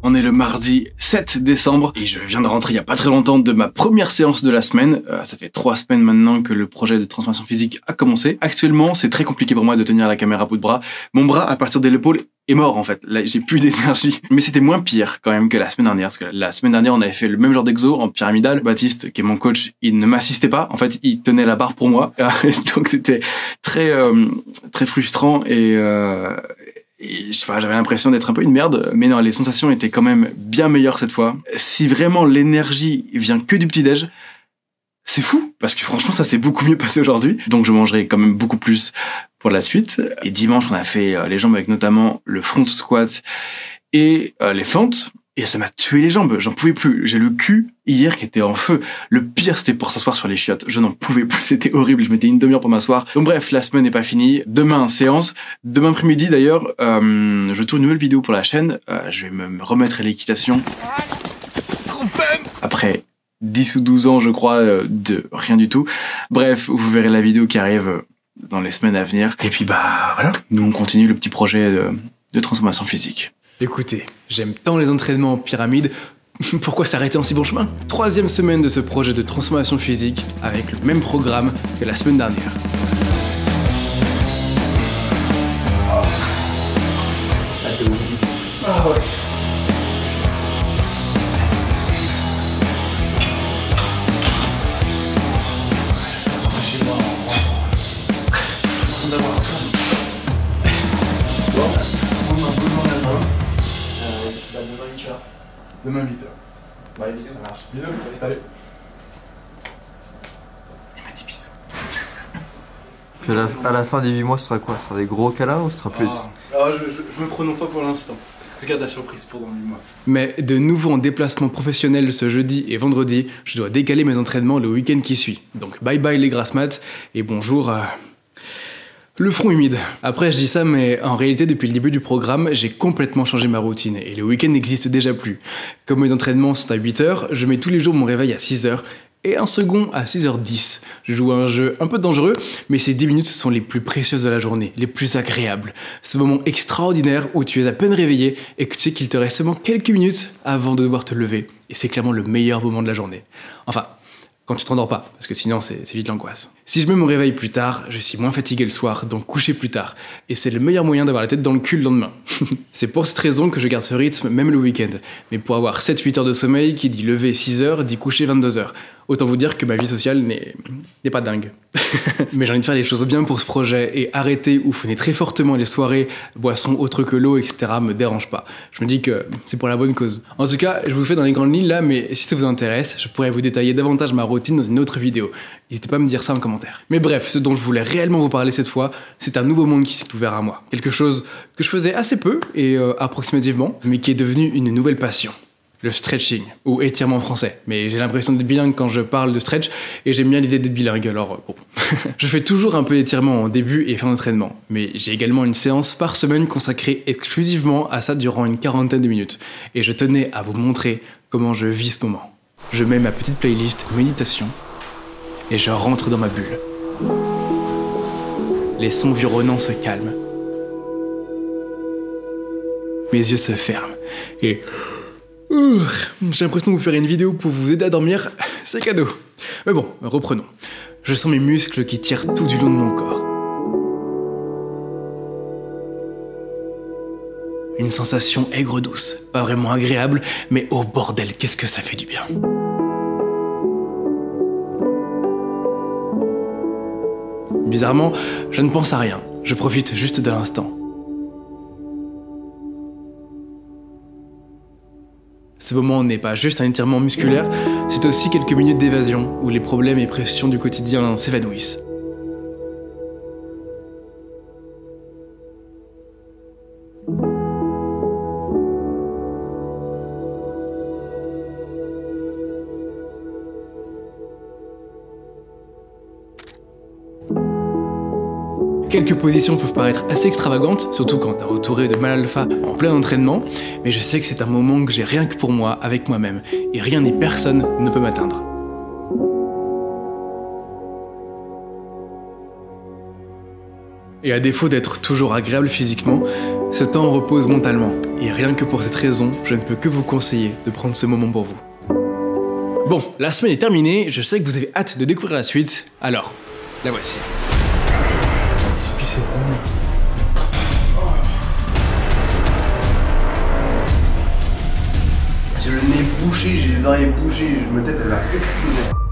On est le mardi 7 décembre et je viens de rentrer il y a pas très longtemps de ma première séance de la semaine. Ça fait 3 semaines maintenant que le projet de transformation physique a commencé. Actuellement, c'est très compliqué pour moi de tenir la caméra à bout de bras. Mon bras, à partir de l'épaule, est mort en fait. Là, j'ai plus d'énergie. Mais c'était moins pire quand même que la semaine dernière. Parce que la semaine dernière, on avait fait le même genre d'exo en pyramidal. Baptiste, qui est mon coach, il ne m'assistait pas. En fait, il tenait la barre pour moi. Donc c'était très frustrant et je sais pas, j'avais l'impression d'être un peu une merde, mais non, les sensations étaient quand même bien meilleures cette fois. Si vraiment l'énergie vient que du petit-déj, c'est fou, parce que franchement, ça s'est beaucoup mieux passé aujourd'hui. Donc je mangerai quand même beaucoup plus pour la suite. Et dimanche, on a fait les jambes avec notamment le front squat et les fentes. Et ça m'a tué les jambes, j'en pouvais plus. J'ai le cul hier qui était en feu. Le pire, c'était pour s'asseoir sur les chiottes. Je n'en pouvais plus, c'était horrible. Je mettais une demi-heure pour m'asseoir. Donc bref, la semaine n'est pas finie. Demain, séance. Demain après-midi, d'ailleurs, je tourne une nouvelle vidéo pour la chaîne. Je vais me remettre à l'équitation. Après 10 ou 12 ans, je crois, de rien du tout. Bref, vous verrez la vidéo qui arrive dans les semaines à venir. Et puis bah voilà, nous on continue le petit projet de transformation physique. Écoutez, j'aime tant les entraînements en pyramide, pourquoi s'arrêter en si bon chemin? 3e semaine de ce projet de transformation physique avec le même programme que la semaine dernière. Ah ouais. Demain 8h. Ouais, ça marche. Bisous. Salut. Il m'a dit bisous. Puis à la fin des 8 mois, ce sera quoi? Ce sera des gros câlins ou ce sera plus? Je me prononce pas pour l'instant. Regarde la surprise pour dans 8 mois. Mais de nouveau en déplacement professionnel ce jeudi et vendredi, je dois décaler mes entraînements le week-end qui suit. Donc bye bye les grasses mat et bonjour le front humide. Après je dis ça, mais en réalité depuis le début du programme, j'ai complètement changé ma routine et le week-end n'existe déjà plus. Comme mes entraînements sont à 8h, je mets tous les jours mon réveil à 6h et un second à 6h10. Je joue à un jeu un peu dangereux, mais ces 10 minutes sont les plus précieuses de la journée, les plus agréables. Ce moment extraordinaire où tu es à peine réveillé et que tu sais qu'il te reste seulement quelques minutes avant de devoir te lever. Et c'est clairement le meilleur moment de la journée. Enfin, quand tu t'endors pas, parce que sinon c'est vite l'angoisse. Si je mets mon réveil plus tard, je suis moins fatigué le soir, donc coucher plus tard. Et c'est le meilleur moyen d'avoir la tête dans le cul le lendemain. C'est pour cette raison que je garde ce rythme même le week-end. Mais pour avoir 7-8 heures de sommeil, qui dit lever 6h, dit coucher 22h. Autant vous dire que ma vie sociale n'est pas dingue. Mais j'ai envie de faire des choses bien pour ce projet et arrêter ou freiner très fortement les soirées, boissons autres que l'eau, etc. me dérange pas. Je me dis que c'est pour la bonne cause. En tout cas, je vous fais dans les grandes lignes là, mais si ça vous intéresse, je pourrais vous détailler davantage ma routine dans une autre vidéo. N'hésitez pas à me dire ça en commentaire. Mais bref, ce dont je voulais réellement vous parler cette fois, c'est un nouveau monde qui s'est ouvert à moi. Quelque chose que je faisais assez peu et approximativement, mais qui est devenu une nouvelle passion. Le stretching, ou étirement en français. Mais j'ai l'impression d'être bilingue quand je parle de stretch, et j'aime bien l'idée d'être bilingue, alors bon. Je fais toujours un peu d'étirement en début et fin d'entraînement, mais j'ai également une séance par semaine consacrée exclusivement à ça durant une quarantaine de minutes. Et je tenais à vous montrer comment je vis ce moment. Je mets ma petite playlist méditation, et je rentre dans ma bulle. Les sons environnants se calment. Mes yeux se ferment, et... j'ai l'impression de vous faire une vidéo pour vous aider à dormir, c'est cadeau. Mais bon, reprenons. Je sens mes muscles qui tirent tout du long de mon corps. Une sensation aigre-douce, pas vraiment agréable, mais oh bordel, qu'est-ce que ça fait du bien. Bizarrement, je ne pense à rien, je profite juste de l'instant. Ce moment n'est pas juste un étirement musculaire, c'est aussi quelques minutes d'évasion où les problèmes et pressions du quotidien s'évanouissent. Quelques positions peuvent paraître assez extravagantes, surtout quand t'es entouré de mal alpha en plein entraînement, mais je sais que c'est un moment que j'ai rien que pour moi, avec moi-même, et rien ni personne ne peut m'atteindre. Et à défaut d'être toujours agréable physiquement, ce temps repose mentalement. Et rien que pour cette raison, je ne peux que vous conseiller de prendre ce moment pour vous. Bon, la semaine est terminée, je sais que vous avez hâte de découvrir la suite, alors, la voici. J'ai pissé vraiment. J'ai le nez bouché, j'ai les oreilles bouchées, ma tête elle a explosé.